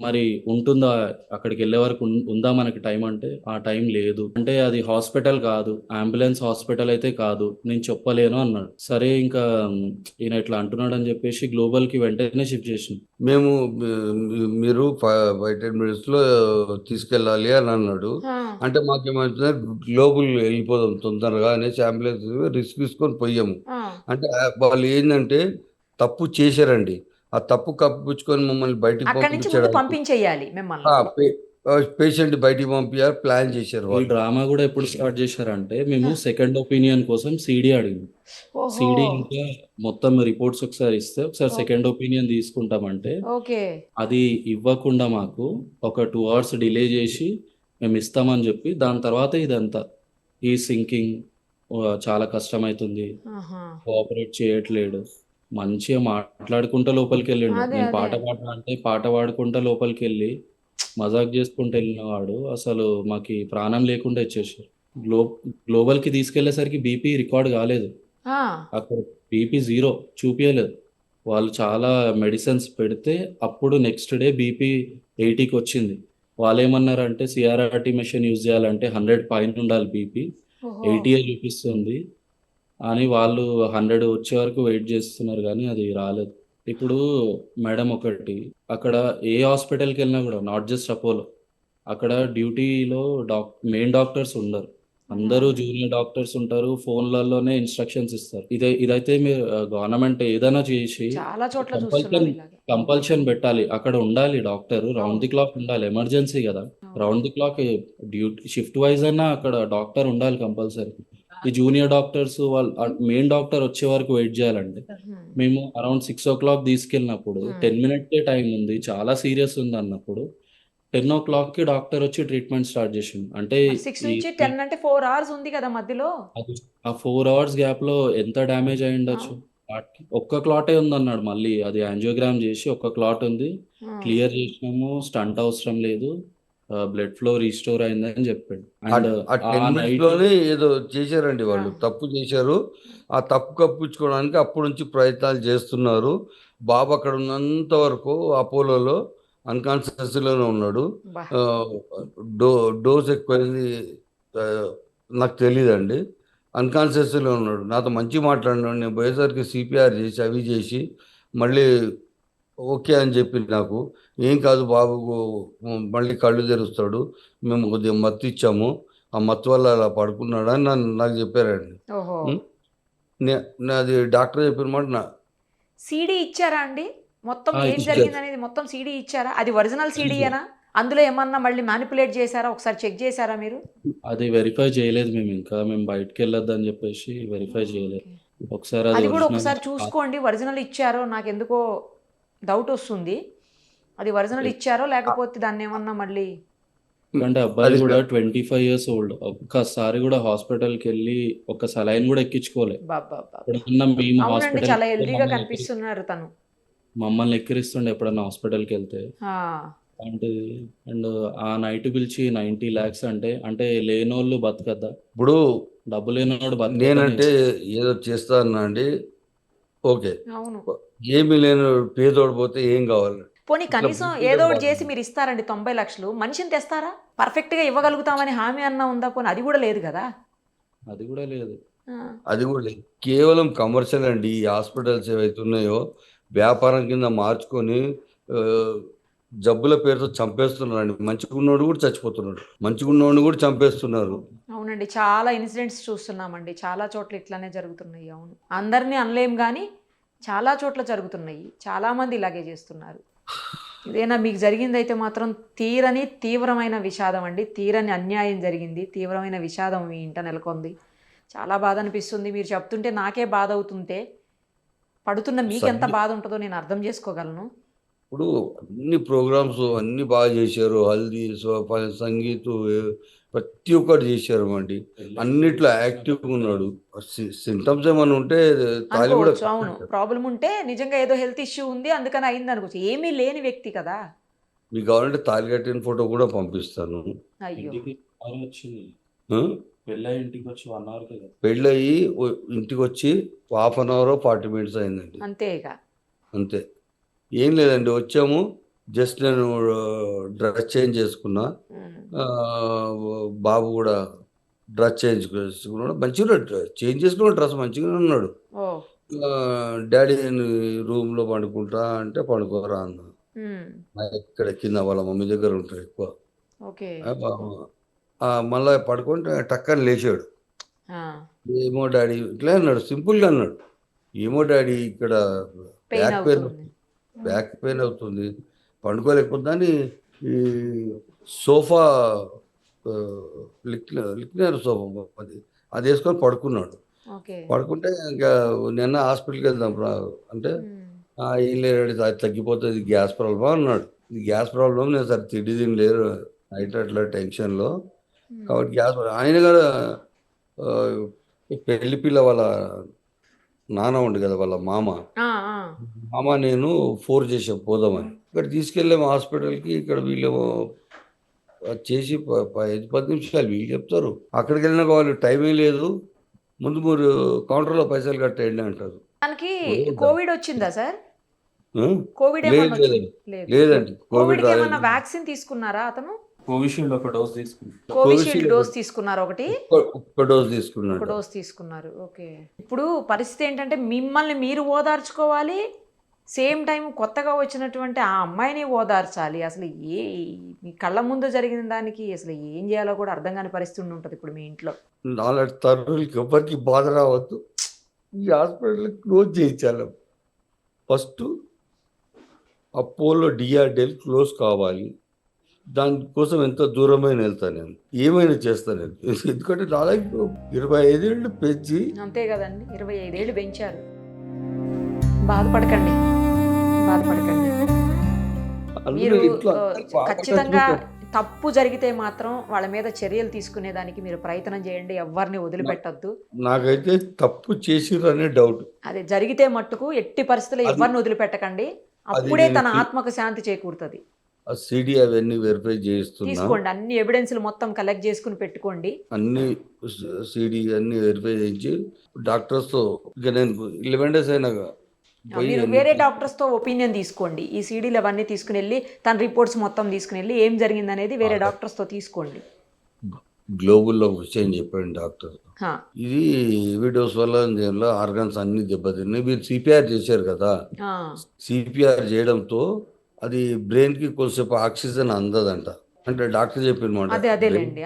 మరి ఉంటుందా? అక్కడికెళ్ళే వరకు ఉందా మనకి టైం అంటే, ఆ టైం లేదు. అంటే అది హాస్పిటల్ కాదు. అంబులెన్స్ హాస్పిటల్ అయితే కాదు. నేను చెప్పలేను అన్నాడు. సరే ఇంకా ఈయన ఇట్లా అంటున్నాడని చెప్పేసి గ్లోబల్‌కి వెంటనే షిఫ్ట్ చేసినాం. మేము మీరు 5, 10 మినిట్స్‌లో తీసుకెళ్ళాలి అని అన్నాడు. ఆ! అంటే మాకేమైతుంది, గ్లోబల్ వెళ్ళిపోదాం తొందరగా అనేసి అంబులెన్స్ రిస్క్ తీసుకొని పోయాము. ఆ! అంటే వాళ్ళు ఏందంటే తప్పు చేశారండి. ఆ తప్పు కప్పిపుచ్చుకొని మమ్మల్ని బయటికి అక్కడి నుంచి ముందు పంపించడానికి పంపించేయాలి ఆ! మిమ్మల్ని. పేషెంట్‌ని బయటికి పంపియాలని ప్లాన్ చేశారు ఈ వాళ్ళు. డ్రామా గూడా ఎప్పుడు స్టార్ట్ జేశారంటే, ఆ! మేము సెకండ్ ఒపీనియన్ కోసం సీడీ అడిగాం. ఓహో! సీడీ ఇంకా మొత్తం రిపోర్ట్స్ ఒకసారి ఇస్తే, ఒకసారి ఓహ్! సెకండ్ ఒపీనియన్ తీసుకుంటామంటే, ఓకే. అది ఇవ్వకుండా మాకు ఒక 2 అవర్స్ డిలే జేసి, మేమిస్తామని జెప్పి, దాని తర్వాత ఇదంతా. ఈ సింకింగ్ చాలా కష్టమైతుంది. ఆహా! కోఆపరేట్ చేయట్లేడు. మంచిగా మాట్లాడుకుంటా లోపలికెళ్ళిండు. అదే, నేను అదే. పాట పాడరా అంటే, పాట పాడుకుంటా లోపలికెళ్ళి మజాక్ చేసుకుంటూ ఎళ్ళినవాడు అసలు మాకి ప్రాణం లేకుండా ఇచ్చేసారు. గ్లో గ్లోబల్‌కి తీసుకెళ్ళేసరికి బీపీ రికార్డ్ కాలేదు. ఆ! అక్కడ బీపీ 0 చూపియలేదు. వాళ్ళు చాలా మెడిసిన్స్ పెడితే అప్పుడు నెక్స్ట్ డే బీపీ 80కి వచ్చింది. వాళ్ళు ఏమన్నారంటే సిఆర్ఆర్టీ మెషిన్ యూజ్ చేయాలంటే 100 పైన ఉండాలి బీపీ, ఓహో 80 చూపిస్తుంది అని వాళ్ళు 100 వచ్చే వరకు వెయిట్ చేస్తున్నారు కానీ అది రాలేదు. ఇప్పుడు మేడం ఒకటి, అక్కడ ఏ హాస్పిటల్కి వెళ్ళినా కూడా నాట్ జస్ట్ అపోలో, అక్కడ డ్యూటీలో మెయిన్ డాక్టర్స్ ఉండరు, అందరూ జూనియర్ డాక్టర్స్ ఉంటారు, ఫోన్లలోనే ఇన్స్ట్రక్షన్స్ ఇస్తారు. ఇదైతే మీరు గవర్నమెంట్ ఏదైనా చేసి చాలా చోట్ల చూస్తున్నాం కంపల్షన్ ఇలాగే. కంపల్షన్ పెట్టాలి. అక్కడ ఉండాలి డాక్టర్, రౌండ్ ది క్లాక్ ఉండాలి, ఎమర్జెన్సీ కదా, అవును. Round the clock duty shift wise అన్నా అక్కడ డాక్టర్ ఉండాలి కంపల్సరీ. ఈ జూనియర్ డాక్టర్స్ వాళ్ళు మెయిన్ డాక్టర్ వచ్చే వరకు వెయిట్ చేయాలండి. ఉమ్. మేము అరౌండ్ 6 o'clock తీసుకెళ్ళినప్పుడు 10 minutes టైం ఉంది, చాలా సీరియస్ ఉంది అన్నప్పుడు 10 o'clockకి డాక్టర్ వచ్చి ట్రీట్మెంట్ స్టార్ట్ చేసిండు. అంటే 6 నుంచి 10 అంటే 4 hours ఉంది కదా మధ్యలో. ఆ 4 hours గ్యాప్ లో ఎంత డ్యామేజ్ అయి ఉండొచ్చు. వాటికి ఒక్క క్లాటే ఉంది మళ్ళీ అది యాంజియోగ్రామ్ చేసి ఒక్క క్లాట్ ఉంది, క్లియర్ చేసినాము, స్టంట్ అవసరం లేదు, బ్లడ్ ఫ్లో రీస్టోర్ అయిందని చెప్పాడు. అండ్ ఆ ఆ 10 minutes నైట్ లోనే ఏదో చేశారండి వాళ్ళు, ఆ. తప్పు చేశారు. ఆ తప్పు కప్పించుకోవడానికి అప్పటి నుంచి ప్రయత్నాలు చేస్తున్నారు. బాబు అక్కడ ఉన్నంత వరకు అపోలోలో అన్కాన్షియస్ లోనే ఉన్నాడు. బా ఆ, డోస్ ఎక్కువైంది, ఆ, నాకు తెలియదండి. అన్కాన్షియస్ లో ఉన్నాడు. నాతో మంచి మాట్లాడినాడు. నేను పోయేసరికి సిపిఆర్ చేసి అవి చేసి మళ్ళీ ఓకే అని చెప్పి నాకు ఏం కాదు బాబు, మళ్ళీ కళ్ళు తెరుస్తాడు, మేము కొద్దిగా మత్తు ఇచ్చాము, ఆ మత్తు వల్ల అలా పడుకున్నాడు అని నాకు చెప్పారండి. ఓహో ఉం? నాది డాక్టర్ చెప్పిన మాట సీడీ ఇచ్చారా అండి? మొత్తం ఏం ఇచ్చారు. జరిగింది అనేది మొత్తం సీడీ ఇచ్చారా? అది ఒరిజినల్ సీడీయేనా? అందులో ఏమన్నా మళ్ళీ మ్యానిపులేట్ చేశారా? ఒకసారి చెక్ చేశారా మీరు? అది వెరిఫై చేయలేదు మేము బయటకు వెళ్ళొద్దు అని చెప్పేసి వెరిఫై చేయలేదు. ఓకే. ఒకసారి అది అది కూడా ఒరిజినల్ ఒకసారి చూసుకోండి, ఒరిజినల్ ఇచ్చారో నాకు ఎందుకో డౌట్ వస్తుంది. అది ఒరిజినల్ ఇచ్చారో లేకపోతే దాన్ని ఏమన్నా మళ్ళీ ఎందుకంటే అబ్బాయి అది కూడా 25 years old, ఒక్కసారి కూడా హాస్పిటల్కి వెళ్ళి ఒక సలైన్ కూడా ఎక్కించుకోలే. బాబా ఎప్పుడన్నా మేము అవునండి, హాస్పిటల్ చాలా హెల్దీగా కనిపిస్తున్నారు తను. మమ్మల్ని ఎక్కిరిస్తుండే ఎప్పుడన్నా హాస్పిటల్కి వెళ్తే. ఆ, అంటే అండ్ ఆ నైట్ పిలిచి 90 lakhs అంటే లేనోళ్ళు బతకద్దా, ఇప్పుడు డబ్బు లేనోడు బతకద్దని. నేనంటే ఏదో చేస్తానా అండి, ఓకే, అవును. ఏమీ లేని పేదోడు పోతే ఏం కావాలి? పోనీ ఇట్లా కనీసం బుద్ధిగా ఏదో ఒకటి చేసి బాగుంది. మీరు ఇస్తారండి 90 లక్షలు, మనిషిని తెస్తారా? పర్ఫెక్ట్గా ఇవ్వగలుగుతామని హామీ అన్నా ఉందా? పోనీ అది కూడా లేదు కదా. అది కూడా లేదు. ఆ, అది కూడా లేదు. కేవలం కమర్షియల్ అండి. ఈ హాస్పిటల్స్ ఏవైతే ఉన్నాయో వ్యాపారం కింద మార్చుకొని ఆ, జబ్బుల పేరుతో చంపేస్తున్నారండి. మంచిగున్నోడు కూడా చచ్చిపోతున్నాడు, మంచిగున్నోడిని కూడా చంపేస్తున్నారు. అవునండి, చాలా ఇన్సిడెంట్స్ చూస్తున్నామండి, చాలా చోట్ల ఇట్లానే జరుగుతున్నాయి. అవును, అందరినీ అనలేం కానీ చాలా చోట్ల జరుగుతున్నాయి, చాలామంది ఇలాగే చేస్తున్నారు. ఇదేనా మీకు జరిగింది అయితే మాత్రం తీరని తీవ్రమైన విషాదం అండి, తీరని అన్యాయం జరిగింది, తీవ్రమైన విషాదం మీ ఇంట నెలకొంది. చాలా బాధ అనిపిస్తుంది, మీరు చెప్తుంటే నాకే బాధ అవుతుంటే పడుతున్న మీకు ఎంత బాధ ఉంటుందో నేను అర్థం చేసుకోగలను. ఇప్పుడు అన్ని ప్రోగ్రామ్స్ అన్ని బాగా చేశారు, హల్దీ సంగీత్ ప్రతి ఒక్కటి చేశారు అండి. అన్నిట్లో యాక్టివ్గా ఉన్నాడు. సింటమ్స్ ఏమైనా ఉంటే తాలి కూడా అనుకోవచ్చు, అవును, ప్రాబ్లం ఉంటే నిజంగా ఏదో హెల్త్ ఇష్యూ ఉంది అందుకని అయింది అనుకోవచ్చు, ఏమీ లేని వ్యక్తి కదా. మీకు కావాలంటే తాలి కట్టిన ఫోటో కూడా పంపిస్తాను. అయ్యో, ఇంటికి కాల్ వచ్చింది, ఆ? పెళ్ళి ఇంటికి వచ్చి 1 hour కదా. పెళ్ళయి ఇంటికి వచ్చి 1/2 hour 40 minutes అయిందండి, అంతేగా. అంతే. ఏం లేదండి, వచ్చాము, జస్ట్ నేను డ్రెస్ చేంజ్ చేసుకున్నా, ఉమ్. ఆ, బాబు కూడా డ్రెస్ చేసుకున్నాడు, మంచిగా చేంజ్ చేసుకున్న డ్రెస్ మంచిగానే ఉన్నాడు. ఓ. ఆ, డాడీ నేను రూమ్లో పండుకుంటా అంటే పండుకోరా అన్న. ఉమ్. ఇక్కడ కింద వాళ్ళ మమ్మీ దగ్గర ఉంటాడు ఎక్కువ. ఓకే. మళ్ళీ పడుకుంటే టక్కని లేచాడు. ఆ, ఏమో డాడీ ఇట్లా అన్నాడు, సింపుల్గా అన్నాడు, ఏమో డాడీ ఇక్కడ పెయిన్ అవుతుంది. బ్యాక్ పెయిన్ అవుతుంది, పండుకోలేకపోతుందని ఈ సోఫా, లిక్నర్ సోఫా అది వేసుకొని పడుకున్నాడు. ఓకే. పడుకుంటే ఇంకా నిన్న హాస్పిటల్కి వెళ్దాం రా అంటే ఉమ్. ఏం లేదు అది తగ్గిపోతుంది, గ్యాస్ ప్రాబ్లమ్ అన్నాడు. ఇది గ్యాస్ ప్రాబ్లం, నేను సరే తిండి తినలేరు నైట్ అట్లా టెన్షన్లో, కాబట్టి గ్యాస్ ఆయన కూడా ఆ, పెళ్లి పిల్ల వాళ్ళ నాన్న ఉండు కదా, వాళ్ళ మామ ఆ, ఆ. మామ నేను ఫోర్స్ చేసాం పోదామని. ఇక్కడ తీసుకెళ్ళాము హాస్పిటల్కి. ఇక్కడ వీళ్ళు చేసి 5-10 నిమిషాలు వీళ్ళు చెప్తారు, అక్కడికి వెళ్ళినాక వాళ్ళు టైమింగ్ లేదు, ముందు మీరు కౌంటర్లో పైసలు కట్టేయండి అంటారు. దానికి కోవిడ్ వచ్చిందా సార్? ఆ? కోవిడ్ లేదు ఏమన్నా వచ్చింది? లేదండి, లేదు. లేదండి, కోవిడ్ కోవిడ్కి ఏమన్నా రాలేదు. వ్యాక్సిన్ తీసుకున్నారా అతను? కోవిషీల్డ్ ఒక డోస్ తీసుకుంటాం. కోవిషీల్డ్ కోవిషీల్డ్ డోస్ తీసుకున్నారు ఒకటి. ఒక్క డోస్ ఒక తీసుకున్నాడు. డోస్ తీసుకున్నారు. ఓకే. ఇప్పుడు పరిస్థితి ఏంటంటే మిమ్మల్ని మీరు ఓదార్చుకోవాలి, సేమ్ టైం కొత్తగా వచ్చినటువంటి ఆ అమ్మాయిని ఓదార్చాలి. అసలు మీ కళ్ళ ముందు జరిగిన దానికి అసలు ఏం చేయాలో కూడా అర్థం కాని పరిస్థితి ఉంటుంది ఇప్పుడు మీ ఇంట్లో. నాలాంటి తరుణులకి ఎవరికి బాధ రావద్దు. ఈ హాస్పిటల్ క్లోజ్ చేయించాలి. ఫస్ట్ అపోలో డిఆర్డిఎల్ క్లోజ్ కావాలి. దానికోసం ఎంత దూరమైన వెళ్తాను నేను, ఏమైనా చేస్తాను నేను. ఎందుకంటే దాదాపు 25 ఏళ్ళు పెంచి అంతే కదండి, 25 ఏళ్ళు పెంచారు. బాధపడకండి, బాధపడకండి. మీరు అందులో ఇంట్లో ఖచ్చితంగా తప్పు జరిగితే మాత్రం వాళ్ళ మీద చర్యలు తీసుకునేదానికి మీరు ప్రయత్నం చేయండి, ఎవరిని వదిలిపెట్టద్దు. నాకైతే తప్పు చేసిర్రు అనే డౌట్. అదే జరిగితే మట్టుకు ఎట్టి పరిస్థితుల్లో ఎవరిని వదిలిపెట్టకండి. అప్పుడే నేను తన ఆత్మకు శాంతి చేకూరుతుంది. ఆ సిడి అవన్నీ వెరిఫై చేస్తున్నా, తీసుకోండి, అన్ని ఎవిడెన్స్లు మొత్తం కలెక్ట్ చేసుకుని పెట్టుకోండి. అన్ని సిడి అన్ని వెరిఫై చేయించి డాక్టర్స్తో ఇక నేను 11 days అయినాక పోయి మీరు వేరే డాక్టర్స్తో ఒపీనియన్ తీసుకోండి. ఈ సీడీలు అవన్నీ తీసుకుని వెళ్ళి తన రిపోర్ట్స్ మొత్తం తీసుకుని వెళ్ళి ఏం జరిగిందనేది వేరే డాక్టర్స్తో తీసుకోండి. గ్లోబల్లో విషయం చెప్పాడు డాక్టర్. హా. ఇది వీడియోస్ వల్ల దీనిలో ఆర్గన్స్ అన్ని దెబ్బతిన్నాయి. మీరు సిపిఆర్ చేశారు కదా, ఆ. సిపిఆర్ చేయడంతో అది బ్రెయిన్కి కొంచెంసేపు ఆక్సిజన్ అందదంట. అంటే డాక్టర్ చెప్పినమాట, అదే అదేలేండి.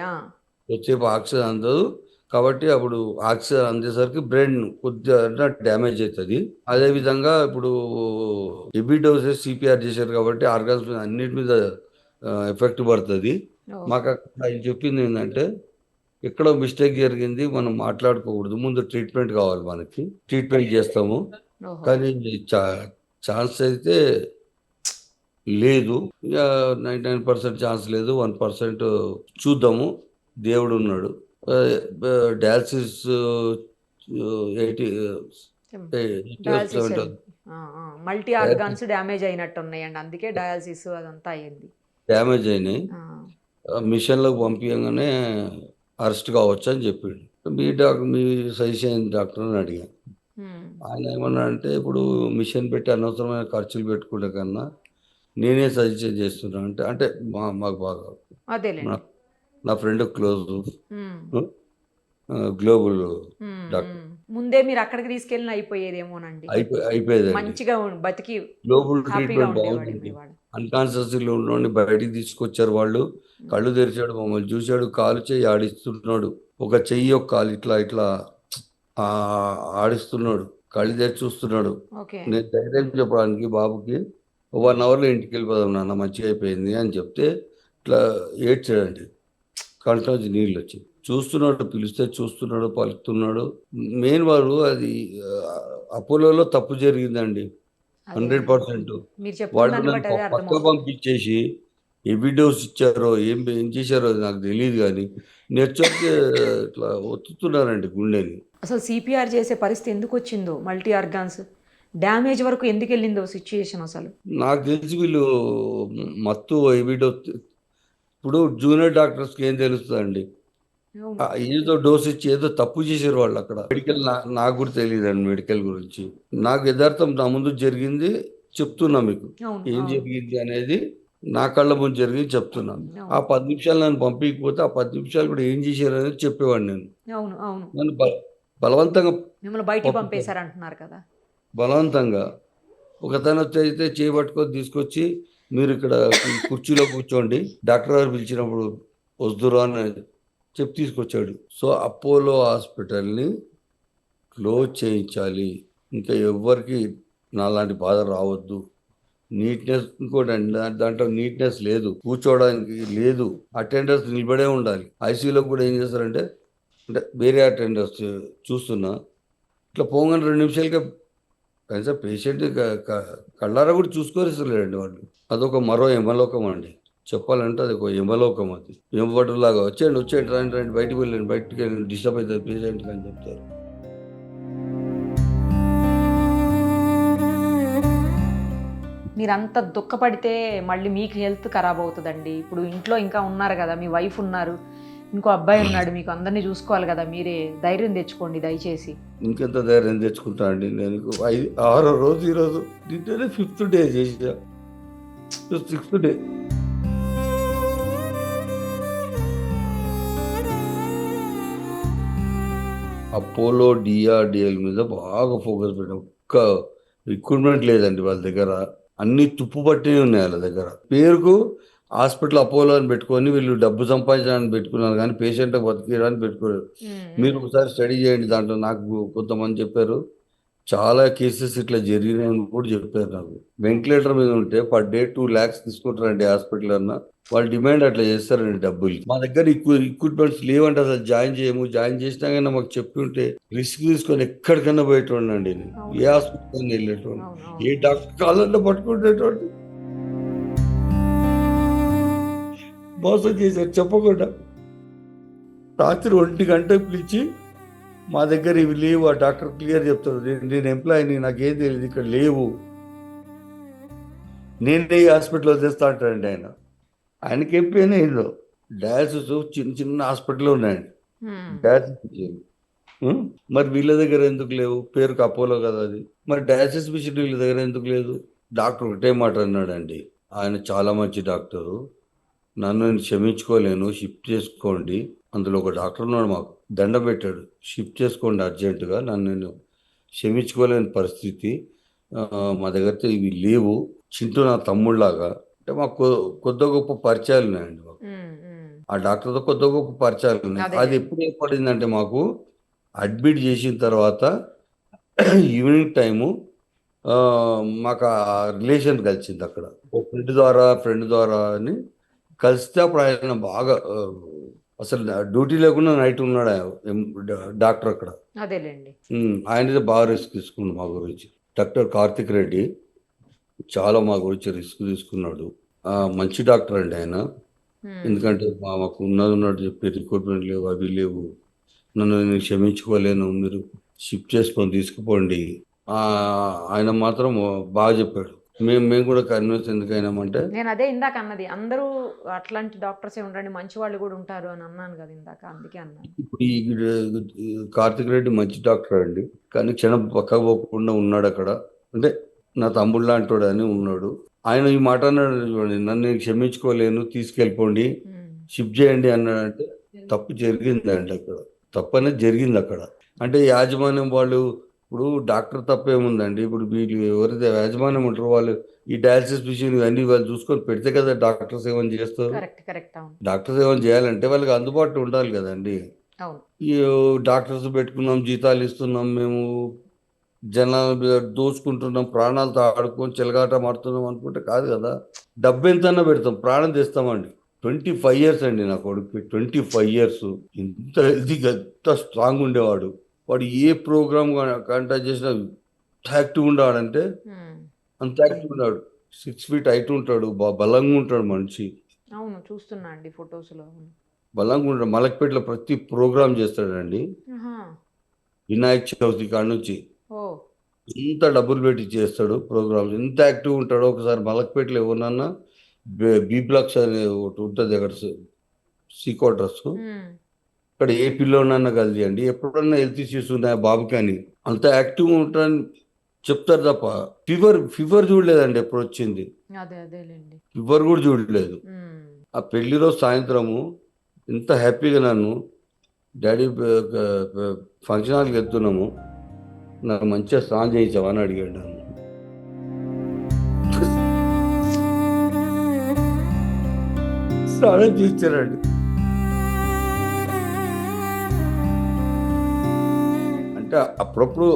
కొద్దిసేపు ఆక్సిజన్ అందదు కాబట్టి అప్పుడు ఆక్సిజన్ అందేసరికి బ్రెయిన్ కొద్దిగా డ్యామేజ్ అవుతుంది. అదేవిధంగా ఇప్పుడు హెవీ డోసెస్ సిపిఆర్ చేశారు కాబట్టి ఆర్గన్స్ మీద అన్నిటి మీద ఎఫెక్ట్ పడుతుంది. మాకు అక్కడ ఆయన చెప్పింది ఏంటంటే ఎక్కడో మిస్టేక్ జరిగింది, మనం మాట్లాడుకోకూడదు, ముందు ట్రీట్మెంట్ కావాలి, మనకి ట్రీట్మెంట్ చేస్తాము, కానీ ఛాన్స్ అయితే లేదు. ఇక 99% ఛాన్స్ లేదు, 1% చూద్దాము, దేవుడు ఉన్నాడు. డయాలసిస్ 80 మల్టీ ఆర్గాన్స్ డ్యామేజ్ అయినట్టు ఉన్నాయండి, అందుకే డయాలసిస్ అదంతా అయ్యింది. డ్యామేజ్ అయినాయి. మిషన్లోకి పంపించగానే అరెస్ట్ కావచ్చు అని చెప్పిండు. మీ సజెషన్ డాక్టర్ అని అడిగాను. ఆయన ఏమన్నా అంటే ఇప్పుడు మిషన్ పెట్టి అనవసరమైన ఖర్చులు పెట్టుకుంటే కన్నా నేనే సజెషన్ చేస్తున్నా అంటే అంటే మాకు బాగా నా ఫ్రెండ్ క్లోజ్ గ్లోబల్ డాక్టర్. ముందే మీరు అక్కడికి తీసుకెళ్ళిన అయిపోయేదేమోనండి, అయిపోయేది. మంచిగా బతికి గ్లోబల్ ట్రీట్మెంట్ బాగుంటుంది. అన్కాన్షియస్ ఉండి బయటికి తీసుకొచ్చారు వాళ్ళు. కళ్ళు తెరిచాడు, మమ్మల్ని చూశాడు, కాలు చెయ్యి ఆడిస్తున్నాడు, ఒక చెయ్యి ఒక కాలు ఇట్లా ఇట్లా ఆడిస్తున్నాడు, కళ్ళు తెరిచి చూస్తున్నాడు. నేను ధైర్యం చెప్పడానికి బాబుకి 1 hourలో ఇంటికి వెళ్ళిపోదాం నాన్న, మంచిగా అయిపోయింది అని చెప్తే ఇట్లా ఏడ్చాడండి, కంట్లోంచి నీళ్ళు వచ్చి. చూస్తున్నాడు, పిలిస్తే చూస్తున్నాడు, పలుకుతున్నాడు. మెయిన్ వాడు అది అపోలోలో తప్పు జరిగిందండి 100%. వాళ్ళు పక్క పంపించేసి హెవీ డోస్ ఇచ్చారో ఏం చేశారో నాకు తెలియదు, కానీ నెచ్చొచ్చి ఇట్లా ఒత్తుతున్నారండి గుండెని. అసలు సిపిఆర్ చేసే పరిస్థితి ఎందుకు వచ్చిందో, మల్టీ ఆర్గాన్స్ డ్యామేజ్ వరకు ఎందుకు వెళ్ళిందో సిచ్యుయేషన్ అసలు నాకు తెలిసి వీళ్ళు మత్తు హెవీ డోస్. ఇప్పుడు జూనియర్ డాక్టర్స్కి ఏం తెలుస్తుందండి, ఏదో డోస్ ఇచ్చి ఏదో తప్పు చేశారు వాళ్ళు అక్కడ. మెడికల్ నాకు కూడా తెలియదండి మెడికల్ గురించి. నాకు యథార్థం నా ముందు జరిగింది చెప్తున్నా, మీకు ఏం జరిగింది అనేది నా కళ్ళ ముందు జరిగింది చెప్తున్నాను. ఆ 10 నిమిషాలు నన్ను పంపించకపోతే ఆ 10 నిమిషాలు కూడా ఏం చేశారు అనేది చెప్పేవాడు నేను. నన్ను బలవంతంగా బయటికి పంపేశారంటున్నారు కదా. బలవంతంగా ఒకతను అయితే చేయబట్టుకొని తీసుకొచ్చి మీరు ఇక్కడ కుర్చీలో కూర్చోండి, డాక్టర్ గారు పిలిచినప్పుడు వద్దురు అని చెప్పి తీసుకొచ్చాడు. సో అపోలో హాస్పిటల్ని క్లోజ్ చేయించాలి, ఇంకా ఎవ్వరికి నాలాంటి బాధ రావద్దు. నీట్నెస్ ఇంకోటి అండి, దాంట్లో నీట్నెస్ లేదు, కూర్చోవడానికి లేదు, అటెండర్స్ నిలబడే ఉండాలి. ఐసీయూలో కూడా ఏం చేస్తారంటే అంటే వేరే అటెండర్స్ చూస్తున్నా ఇట్లా పోగానే 2 నిమిషాలకే కనీసం పేషెంట్ కళ్ళారా కూడా చూసుకోలేరండి వాళ్ళు. అదొక మరో యమలోకం అండి, చెప్పాలంటే అది ఒక యమలోకం. అది యమబట్టులాగా వచ్చేయండి రండి రండి బయటికి వెళ్ళండి, బయటికి వెళ్ళండి, డిస్టర్బ్ అవుతుంది పేషెంట్కి అని చెప్తారు. మీరంతా దుఃఖపడితే మళ్ళీ మీకు హెల్త్ ఖరాబ్ అవుతుందండి. ఇప్పుడు ఇంట్లో ఇంకా ఉన్నారు కదా, మీ వైఫ్ ఉన్నారు, ఇంకో అబ్బాయి ఉన్నాడు, మీకు అందరినీ చూసుకోవాలి కదా, మీరే ధైర్యం తెచ్చుకోండి దయచేసి. ఇంకెంత ధైర్యం తెచ్చుకుంటా అండి నేను. 6వ రోజు ఈరోజు నిన్ననే 5th డే చేసా, 6th డే. అపోలో డిఆర్డిఎల్ మీద బాగా ఫోకస్ పెట్టాం. ఒక్క రిక్రూట్మెంట్ లేదండి వాళ్ళ దగ్గర. అన్ని తుప్పు పట్టినవి ఉన్నాయి వాళ్ళ దగ్గర. పేరుకు హాస్పిటల్ అపోలో అని పెట్టుకొని వీళ్ళు డబ్బు సంపాదించడానికి పెట్టుకున్నారు, కానీ పేషెంట్ బతికేయడానికి పెట్టుకోలేదు. మీరు ఒకసారి స్టడీ చేయండి. దాంట్లో నాకు కొంతమంది చెప్పారు చాలా కేసెస్ ఇట్లా జరిగినాయని కూడా చెప్పారు నాకు. వెంటిలేటర్ మీద ఉంటే పర్ డే 2 lakhs తీసుకుంటారండి హాస్పిటల్ అన్న. వాళ్ళు డిమాండ్ అట్లా చేస్తారండి డబ్బులు. మా దగ్గర ఎక్విప్మెంట్స్ లేవంటే అసలు జాయిన్ చేయము. జాయిన్ చేసినా కానీ మాకు చెప్పి ఉంటే రిస్క్ తీసుకొని ఎక్కడికైనా పోయేటోండి నేను. ఏ హాస్పిటల్ వెళ్ళేటోండి, ఏ డాక్టర్ కాళ్ళల్లో పట్టుకునేటోండి. మోసం చేశారు చెప్పకుండా. రాత్రి 1 గంటకు పిలిచి మా దగ్గర ఇవి లేవు, ఆ డాక్టర్ క్లియర్ చెప్తాడు, నేను ఎంప్లాయీని, నాకేం తెలియదు, ఇక్కడ లేవు, నేనే ఈ హాస్పిటల్లో తెస్తా అంటాడండి ఆయన. ఆయనకి ఎంపీనే ఇందులో డయాలసిస్ చిన్న చిన్న హాస్పిటల్లో ఉన్నాయండి డయాలసిస్. మరి వీళ్ళ దగ్గర ఎందుకు లేవు? పేరుకు అపోలో కదా అది. మరి డయాలసిస్ మిషన్ వీళ్ళ దగ్గర ఎందుకు లేదు? డాక్టర్ ఒకటే మాట అన్నాడండి, ఆయన చాలా మంచి డాక్టరు, నన్ను నేను క్షమించుకోలేను, షిఫ్ట్ చేసుకోండి. అందులో ఒక డాక్టర్ ఉన్నాడు, మాకు దండం పెట్టాడు, షిఫ్ట్ చేసుకోండి అర్జెంటుగా, నన్ను నేను క్షమించుకోలేని పరిస్థితి, మా దగ్గర ఇవి లేవు. చింటూ నా తమ్ముళ్ళలాగా. అంటే మాకు కొద్ది గొప్ప పరిచయాలు ఉన్నాయండి మాకు. ఆ డాక్టర్తో కొద్ది గొప్ప పరిచయాలు ఉన్నాయి. అది ఎప్పుడు ఏర్పడిందంటే మాకు అడ్మిట్ చేసిన తర్వాత ఈవినింగ్ టైము మాకు ఆ రిలేషన్ కలిసింది అక్కడ. ఒక ఫ్రెండ్ ద్వారా అని కలిస్తే అప్పుడు ఆయన బాగా అసలు డ్యూటీ లేకుండా నైట్ ఉన్నాడు డాక్టర్ అక్కడ. అదేలేండి. ఆయన బాగా రిస్క్ తీసుకున్నాడు మా గురించి. డాక్టర్ కార్తిక్ రెడ్డి చాలా మా గురించి రిస్క్ తీసుకున్నాడు. మంచి డాక్టర్ అండి ఆయన. ఎందుకంటే మాకు ఉన్నట్టు చెప్పి రిక్రూట్మెంట్ లేవు, అవి లేవు, నన్ను నేను క్షమించుకోలేను, మీరు షిఫ్ట్ చేసుకొని తీసుకుపోండి. ఆయన మాత్రం బాగా చెప్పాడు. మేము కూడా కన్విన్స్ ఎందుకు అయినామంటే, నేను అదే ఇందాక అన్నది, అందరూ అట్లాంటి డాక్టర్సే ఉండండి, మంచి వాళ్ళు కూడా ఉంటారు అని అన్నాను కదా ఇందాక, అందుకే అన్నాను. ఇప్పుడు ఈ కార్తిక్ రెడ్డి మంచి డాక్టర్ అండి, కానీ క్షణం పక్కకు పోకుండా ఉన్నాడు అక్కడ. అంటే నా తమ్ముడు లాంటి అని ఉన్నాడు. ఆయన ఈ మాట అన్నాడు, నన్ను నేను క్షమించుకోలేను, తీసుకెళ్ళిపోండి, షిఫ్ట్ చేయండి అన్నాడంటే తప్పు జరిగిందండి అక్కడ. తప్పు అనేది జరిగింది అక్కడ. అంటే యాజమాన్యం వాళ్ళు, ఇప్పుడు డాక్టర్ తప్పేముందండి, ఇప్పుడు వీళ్ళు ఎవరైతే యాజమాన్యం ఉంటారో వాళ్ళు ఈ డయాలసిస్ మిషన్ ఇవన్నీ వాళ్ళు చూసుకొని పెడితే కదా డాక్టర్ సేవలు చేస్తారు. డాక్టర్ సేవలు చేయాలంటే వాళ్ళకి అందుబాటులో ఉండాలి కదండి. ఈ డాక్టర్స్ పెట్టుకున్నాం, జీతాలు ఇస్తున్నాం, మేము జనాలు దోచుకుంటున్నాం, ప్రాణాలతో ఆడుకొని చెలగాట మారుతున్నాం అనుకుంటే కాదు కదా. డబ్బు ఎంతన్నా పెడతాం, ప్రాణం తెస్తామండి. 25 years అండి నా కొడుకు, 25 years. ఇంత హెల్తీగా ఎంత స్ట్రాంగ్ ఉండేవాడు. వాడు ఏ ప్రోగ్రామ్ కండక్ట్ చేసినా యాక్టివ్ ఉండేవాడంటే అంత యాక్టివ్ ఉన్నాడు. 6 feet హైట్ ఉంటాడు, బలంగా ఉంటాడు మనిషి. అవును, చూస్తున్నా అండి ఫొటోస్లో. బలంగా ఉంటాడు. మలక్పేటలో ప్రతి ప్రోగ్రామ్ చేస్తాడండి. వినాయక చవితి కాడ నుంచి ఎంత డబ్బులు పెట్టి చేస్తాడు ప్రోగ్రామ్స్. ఎంత యాక్టివ్ ఉంటాడో. ఒకసారి మలక్పేటలో ఎవరినన్నా బి బ్లాక్స్ అనే ఒకటి ఉంటుంది అక్కడ, సి క్వార్టర్స్, ఇక్కడ ఏ పిల్లోనన్నా కలిసి అండి, ఎప్పుడన్నా హెల్త్ ఇష్యూస్ ఉన్నాయా బాబుకి అని, అంత యాక్టివ్ ఉంటాడని చెప్తారు తప్ప ఫీవర్ చూడలేదండి ఎప్పుడు వచ్చింది. ఫీవర్ కూడా చూడలేదు. ఆ పెళ్లి రోజు సాయంత్రము ఎంత హ్యాపీగా నన్ను, డాడీ ఫంక్షన్ హాల్కి వెళ్తున్నాము, నాకు మంచిగా స్నానం చేయించావా అని అడిగాడు నన్ను. స్నానం చేయించారండి. అంటే అప్పుడప్పుడు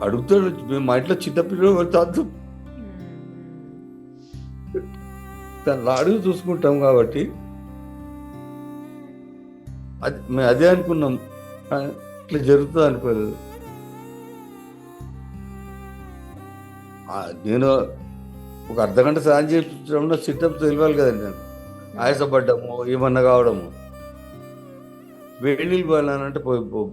అడుగుతాడు, మేము మా ఇంట్లో చిన్నపిల్లలు తాను తను అడుగు చూసుకుంటాం కాబట్టి అది మేము అదే అనుకున్నాం, ఇట్లా జరుగుతుంది అనుకోలేదు. నేను ఒక అర్ధగంట స్నానం చేయించడంలో సిట్టప్స్ తెలియాలి కదండి. నేను ఆయాసపడ్డాము, ఏమన్నా కావడము, వేడి నీళ్ళు పోయానంటే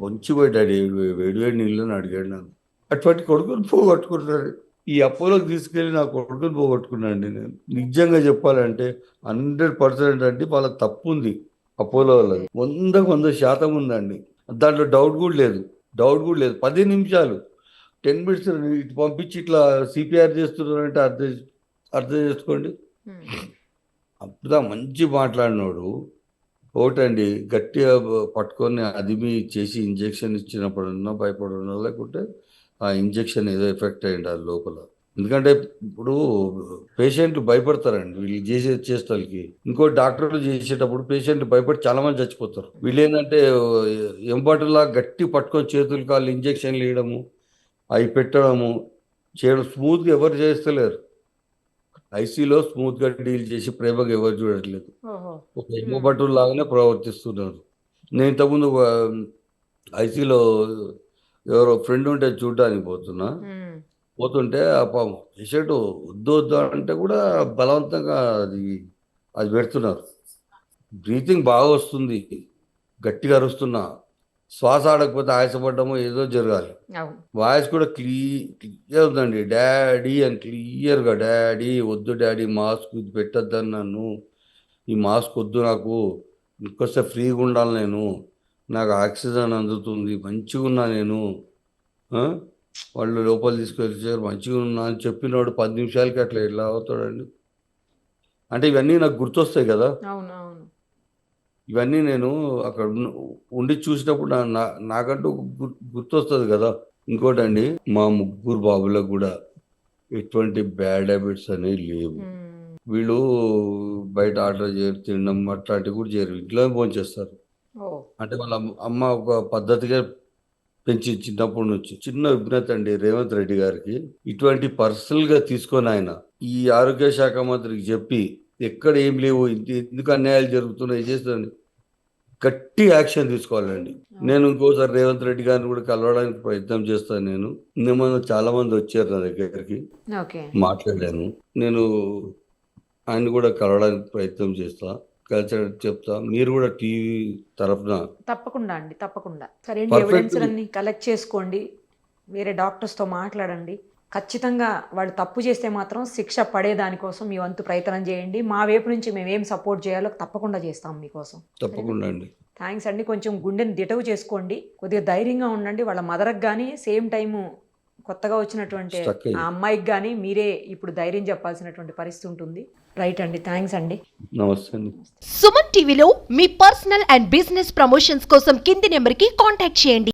మంచి పోయి డాడీ వేడి నీళ్ళు అని అడిగాడు నన్ను. అటువంటి కొడుకుని పోగొట్టుకుంటాడు. ఈ అపోలోకి తీసుకెళ్ళి నా కొడుకుని పోగొట్టుకున్నాను నేను. నిజంగా చెప్పాలంటే 100% అంటే వాళ్ళ తప్పు ఉంది. అపోలో వాళ్ళది 100% ఉందండి. దాంట్లో డౌట్ కూడా లేదు. 10 నిమిషాలు 10 మినిట్స్ ఇటు పంపించి ఇట్లా సిపిఆర్ చేస్తున్నారంటే అర్థం చేసుకోండి. అప్పుడా మంచి మాట్లాడినోడు ఒకటండి, గట్టిగా పట్టుకొని అదిమి చేసి ఇంజెక్షన్ ఇచ్చినప్పుడన్నా భయపడడం, లేకుంటే ఆ ఇంజెక్షన్ ఏదో ఎఫెక్ట్ అయ్యింది అది లోపల. ఎందుకంటే ఇప్పుడు పేషెంట్లు భయపడతారండి వీళ్ళు చేసే చేష్టలకి. ఇంకో డాక్టర్లు చేసేటప్పుడు పేషెంట్లు భయపడి చాలా మంది చచ్చిపోతారు. వీళ్ళు ఏంటంటే ఎంబటిలా గట్టి పట్టుకొని చేతులు కాళ్ళు ఇంజెక్షన్లు వేయడము, అవి పెట్టడము చేయడం స్మూత్గా ఎవరు చేస్తలేరు. ఐసీలో స్మూత్గా డీల్ చేసి ప్రేమగా ఎవరు చూడట్లేదు. ఒక ఎమ్మబట్టులు లాగానే ప్రవర్తిస్తున్నారు. నేను ఇంతకుముందు ఐసీలో ఎవరో ఫ్రెండ్ ఉంటే చూడడానికి పోతుంటే ఆ పేషెంట్ వద్దు అంటే కూడా బలవంతంగా అది పెడుతున్నారు. బ్రీతింగ్ బాగా వస్తుంది, గట్టిగా అరుస్తున్నా, శ్వాస ఆడకపోతే ఆయాసపడ్డమో ఏదో జరగాలి. వాయిస్ కూడా క్లియర్ ఉందండి, డాడీ అని క్లియర్గా, డాడీ వద్దు డాడీ మాస్క్ ఇది పెట్టద్దని నన్ను, ఈ మాస్క్ వద్దు నాకు, ఇంకొస్తే ఫ్రీగా ఉండాలి నేను, నాకు ఆక్సిజన్ అందుతుంది, మంచిగా ఉన్నా నేను, వాళ్ళు లోపల తీసుకొచ్చారు మంచిగా ఉన్నా అని చెప్పినవాడు 10 నిమిషాలకి అట్లా ఎలా అవుతాడండి? అంటే ఇవన్నీ నాకు గుర్తొస్తాయి కదా. ఇవన్నీ నేను అక్కడ ఉండి చూసినప్పుడు నాకంటూ గుర్తొస్తుంది కదా. ఇంకోటండి, మా 3 బాబులకు కూడా ఎటువంటి బ్యాడ్ హ్యాబిట్స్ అనేవి లేవు. వీళ్ళు బయట ఆర్డర్ చేయరు, తినడం అట్లాంటివి కూడా చేయరు, ఇంట్లో భోంచేస్తారు. అంటే వాళ్ళ అమ్మ ఒక పద్ధతిగా పెంచి చిన్నప్పటి నుంచి. చిన్న విజ్ఞత అండి రేవంత్ రెడ్డి గారికి, ఇటువంటి పర్సనల్గా తీసుకొని ఆయన ఈ ఆరోగ్య శాఖ మంత్రికి చెప్పి ఎక్కడ ఏం లేవు, ఎందుకు అన్యాయాలు జరుగుతున్నాయి చేస్తాను, గట్టి యాక్షన్ తీసుకోవాలండి. నేను ఇంకోసారి రేవంత్ రెడ్డి గారిని కూడా కలవడానికి ప్రయత్నం చేస్తాను. నేను చాలా మంది వచ్చారు నా దగ్గరికి, మాట్లాడాను. నేను ఆయన కూడా కలవడానికి ప్రయత్నం చేస్తా, కలిసేటట్టు చెప్తా. మీరు కూడా టీవీ తరఫున తప్పకుండా అండి, తప్పకుండా. సరే, ఎవిడెన్స్ అన్ని కలెక్ట్ చేసుకోండి, వేరే డాక్టర్స్తో మాట్లాడండి. ఖచ్చితంగా వాళ్ళు తప్పు చేస్తే మాత్రం శిక్ష పడేదానికోసం మీ వంతు ప్రయత్నం చేయండి. మా వైపు నుంచి మేము ఏం సపోర్ట్ చేయాలో తప్పకుండా చేస్తాం మీకోసం. తప్పకుండా అండి. థ్యాంక్స్ అండి. కొంచెం గుండెని దిటవు చేసుకోండి, కొద్దిగా ధైర్యంగా ఉండండి. వాళ్ళ మదర్కి కానీ సేమ్ టైము కొత్తగా వచ్చినటువంటి ఆ అమ్మాయికి కానీ మీరే ఇప్పుడు ధైర్యం చెప్పాల్సినటువంటి పరిస్థితి ఉంటుంది. రైట్ అండి, థ్యాంక్స్ అండి. నమస్తే అండి. సుమన్ టీవీలో మీ పర్సనల్ అండ్ బిజినెస్ ప్రమోషన్స్ కోసం కింది నెంబర్కి కాంటాక్ట్ చేయండి.